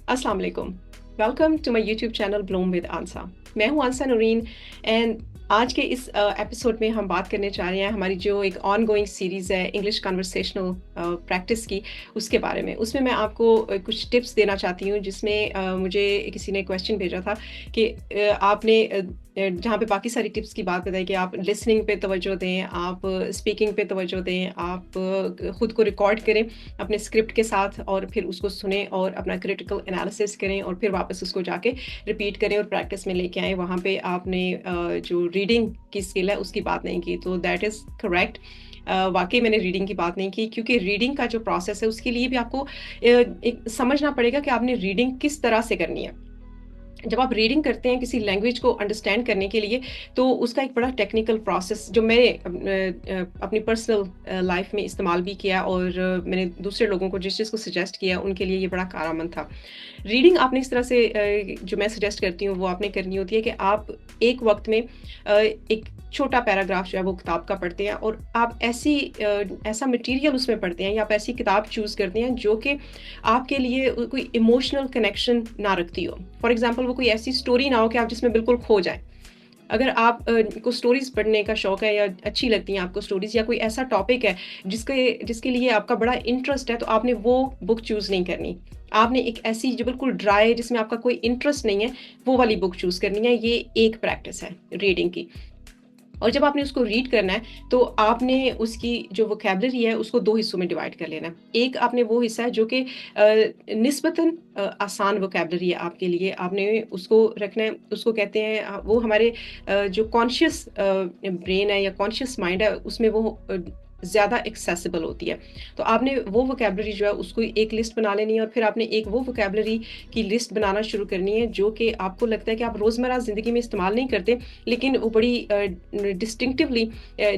अस्सलाम वालेकुम। Welcome to my YouTube channel bloom with Ansa. मैं हूँ आंसा नूरीन एंड आज के इस एपिसोड में हम बात करने जा रहे हैं हमारी जो एक ऑन गोइंग सीरीज़ है इंग्लिश कन्वर्सेशनल प्रैक्टिस की, उसके बारे में। उसमें मैं आपको कुछ टिप्स देना चाहती हूँ, जिसमें मुझे किसी ने क्वेश्चन भेजा था कि आपने जहाँ पे बाकी सारी टिप्स की बात बताई कि आप लिसनिंग पे तवज्जो दें, आप स्पीकिंग पे तवज्जो दें, आप खुद को रिकॉर्ड करें अपने स्क्रिप्ट के साथ और फिर उसको सुने और अपना क्रिटिकल एनालिसिस करें और फिर वापस उसको जाके रिपीट करें और प्रैक्टिस में लेके आएँ। वहाँ पे आपने जो रीडिंग की स्किल है उसकी बात नहीं की, तो दैट इज़ करेक्ट। वाक़ई मैंने रीडिंग की बात नहीं की, क्योंकि रीडिंग का जो प्रोसेस है उसके लिए भी आपको एक समझना पड़ेगा कि आपने रीडिंग किस तरह से करनी है। जब आप रीडिंग करते हैं किसी लैंग्वेज को अंडरस्टैंड करने के लिए, तो उसका एक बड़ा टेक्निकल प्रोसेस जो मैंने अपनी पर्सनल लाइफ में इस्तेमाल भी किया और मैंने दूसरे लोगों को जिस चीज़ को सजेस्ट किया उनके लिए ये बड़ा कारआमद था। रीडिंग आपने इस तरह से जो मैं सजेस्ट करती हूँ वो आपने करनी होती है कि आप एक वक्त में एक छोटा पैराग्राफ जो है वो किताब का पढ़ते हैं और आप ऐसा मटेरियल उसमें पढ़ते हैं या आप ऐसी किताब चूज़ करते हैं जो कि आपके लिए कोई इमोशनल कनेक्शन ना रखती हो। फॉर एग्ज़ाम्पल वो कोई ऐसी स्टोरी ना हो कि आप जिसमें बिल्कुल खो जाएँ। अगर आप को स्टोरीज़ पढ़ने का शौक है या अच्छी लगती हैं आपको स्टोरीज़, या कोई ऐसा टॉपिक है जिसके लिए आपका बड़ा इंटरेस्ट है, तो आपने वो बुक चूज़ नहीं करनी। आपने एक ऐसी जो बिल्कुल ड्राई, जिसमें आपका कोई इंटरेस्ट नहीं है, वो वाली बुक चूज़ करनी है। ये एक प्रैक्टिस है रीडिंग की। और जब आपने उसको रीड करना है, तो आपने उसकी जो वोकैब्युलरी है उसको 2 हिस्सों में डिवाइड कर लेना है। एक आपने वो हिस्सा है जो कि निस्बतन आसान वोकैब्युलरी है आपके लिए, आपने उसको रखना है। उसको कहते हैं वो हमारे जो कॉन्शियस ब्रेन है या कॉन्शियस माइंड है, उसमें वो ज़्यादा एक्सेसिबल होती है। तो आपने वो वोकैब्युलरी जो है उसको एक लिस्ट बना लेनी है और फिर आपने एक वो वोकैब्युलरी की लिस्ट बनाना शुरू करनी है जो कि आपको लगता है कि आप रोज़मर्रा ज़िंदगी में इस्तेमाल नहीं करते, लेकिन वो बड़ी डिस्टिंक्टिवली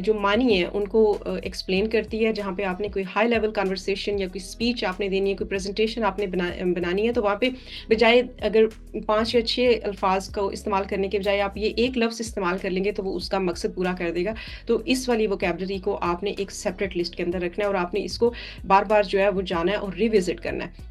जो मानी है उनको एक्सप्लेन करती है। जहाँ पे आपने कोई हाई लेवल कन्वर्सेशन या कोई स्पीच आपने देनी है, कोई प्रेजेंटेशन आपने बनानी है, तो वहाँ पे बजाय अगर 5 या 6 अल्फाज को इस्तेमाल करने के बजाय आप ये एक लफ्ज़ इस्तेमाल कर लेंगे, तो वो उसका मकसद पूरा कर देगा। तो इस वाली वोकैब्युलरी को आपने एक सेपरेट लिस्ट के अंदर रखना है और आपने इसको बार-बार जो है वो जाना है और रिविज़िट करना है।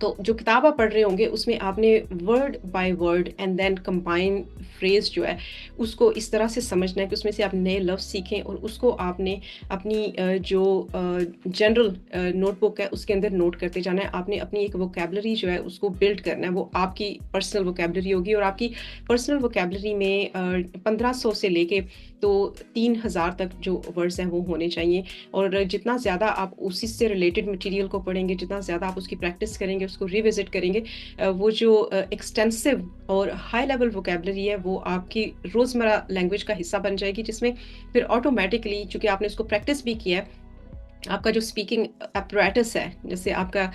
तो जो किताब आप पढ़ रहे होंगे उसमें आपने word by word and then combine phrase जो है उसको इस तरह से समझना है कि उसमें से आप नए लफ्ज़ सीखें और उसको आपने अपनी जो जनरल नोटबुक है उसके अंदर नोट करते जाना है। आपने अपनी एक वोकैब्युलरी जो है उसको बिल्ड करना है, वो आपकी पर्सनल वोकैब्युलरी होगी और आपकी पर्सनल वोकैब्युलरी में 1500 से लेके तो 3000 तक जो वर्ड्स हैं वो होने चाहिए। और जितना ज़्यादा आप उसी से रिलेटेड मटेरियल को पढ़ेंगे, जितना ज़्यादा आप उसकी प्रैक्टिस करेंगे, उसको रिविज़िट करेंगे, वो जो एक्सटेंसिव और हाई लेवल वोकैब्युलरी है वो आपकी रोज़मर्रा लैंग्वेज का हिस्सा बन जाएगी, जिसमें फिर ऑटोमैटिकली चूँकि आपने उसको प्रैक्टिस भी किया है, आपका जो स्पीकिंग एपरेटस है, जैसे आपका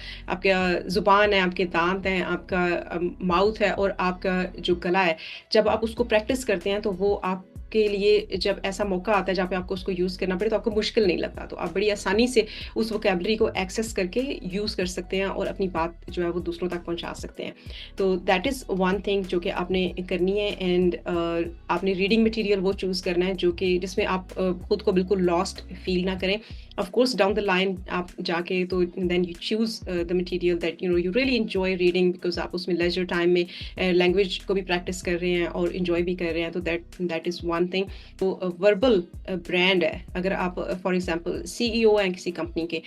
ज़ुबान है, आपके दाँत हैं, आपका माउथ है और आपका जो गला है, जब आप उसको प्रैक्टिस करते हैं तो वो आपके लिए जब ऐसा मौका आता है जहाँ पे आपको उसको यूज़ करना पड़े, तो आपको मुश्किल नहीं लगता। तो आप बड़ी आसानी से उस वोकैब्युलरी को एक्सेस करके यूज़ कर सकते हैं और अपनी बात जो है वो दूसरों तक पहुँचा सकते हैं। तो दैट इज़ वन थिंग जो कि आपने करनी है। एंड आपने रीडिंग मटीरियल वो चूज़ करना है जो कि जिसमें आप खुद को बिल्कुल लॉस्ट फ़ील ना करें। Of course down the line आप जाके तो then you choose the material that you really enjoy reading, because आप उसमें लेजर टाइम में लैंग्वेज को भी प्रैक्टिस कर रहे हैं और एन्जॉय भी कर रहे हैं, तो दैट इज़ वन थिंग। तो वर्बल ब्रांड है, अगर आप फॉर एग्जांपल सीईओ हैं किसी कंपनी के,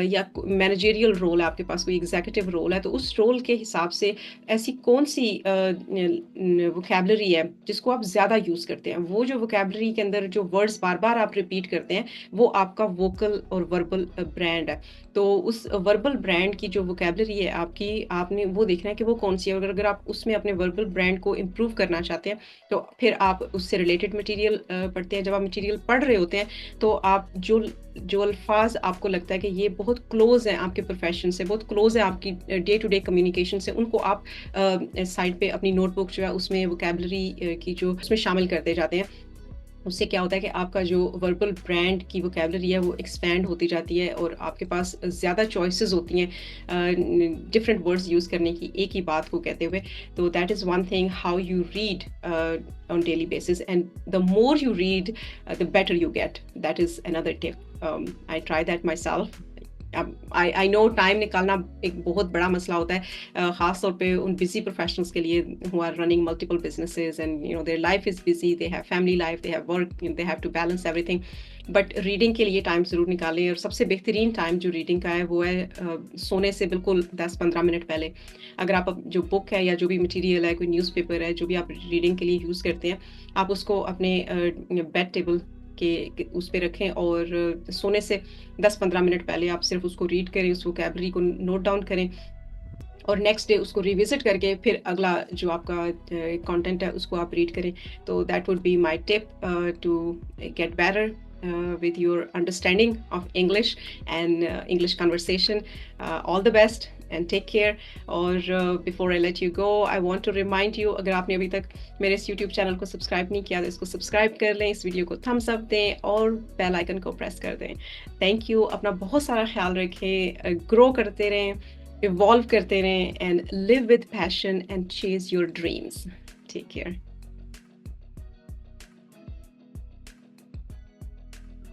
या मैनेजरियल रोल है, आपके पास कोई एग्जीक्यूटिव रोल है, तो उस रोल के हिसाब से ऐसी कौन सी वोकैब्युलरी है जिसको आप ज़्यादा यूज़ करते हैं। वो जो वोकैब्युलरी के अंदर जो वर्ड्स बार-बार आप रिपीट करते हैं, वो आपका वोकल और वर्बल ब्रांड है। तो उस वर्बल ब्रांड की जो वोकैब्युलरी है आपकी, आपने वो देखना है कि वो कौन-सी है। और अगर आप उसमें अपने वर्बल ब्रांड को इम्प्रूव करना चाहते हैं, तो फिर आप उससे रिलेटेड मटीरियल पढ़ते हैं। जब आप मटीरियल पढ़ रहे होते हैं, तो आप जो अल्फाज आपको लगता है कि ये बहुत क्लोज़ हैं आपके प्रोफ़ेशन से, बहुत क्लोज़ है आपकी डे टू डे कम्युनिकेशन से, उनको आप साइड पे अपनी नोटबुक जो है उसमें वोकैब्युलरी की जो उसमें शामिल करते जाते हैं। उससे क्या होता है कि आपका जो वर्बल ब्रांड की वोकैब्युलरी है वो एक्सपैंड होती जाती है और आपके पास ज़्यादा चॉइसेस होती हैं डिफरेंट वर्ड्स यूज़ करने की एक ही बात को कहते हुए। तो that is one thing, how you read on daily basis, and the more you read, the better you get. That is another tip. I try that myself. I know time निकालना एक बहुत बड़ा मसला होता है, ख़ास तौर पे उन बिज़ी प्रोफेशनल्स के लिए who are running multiple businesses and their life is busy, they have family life, they have work, they have to balance everything. But reading के लिए टाइम ज़रूर निकालें, और सबसे बेहतरीन टाइम जो रीडिंग का है वो है सोने से बिल्कुल 10-15 मिनट पहले। अगर आप जो बुक है या जो भी मटेरियल है, कोई न्यूज़पेपर है, जो भी आप रीडिंग के लिए यूज़ करते हैं, आप उसको अपने बेड टेबल के उस पे रखें, और सोने से 10-15 मिनट पहले आप सिर्फ उसको रीड करें, उस वोकैबुलरी को नोट डाउन करें, और नेक्स्ट डे उसको रिविजिट करके फिर अगला जो आपका कंटेंट है उसको आप रीड करें। तो that would be my tip to get better with your understanding of English and English conversation. All the best and take care. और before I let you go, I want to remind you, अगर आपने अभी तक मेरे इस YouTube channel को subscribe नहीं किया तो इसको सब्सक्राइब कर लें, इस वीडियो को थम्स अप दें और बेल आइकन को प्रेस कर दें। थैंक यू, अपना बहुत सारा ख्याल रखें, ग्रो करते रहें, इवॉल्व करते रहें, and live with passion and chase your dreams. Take care.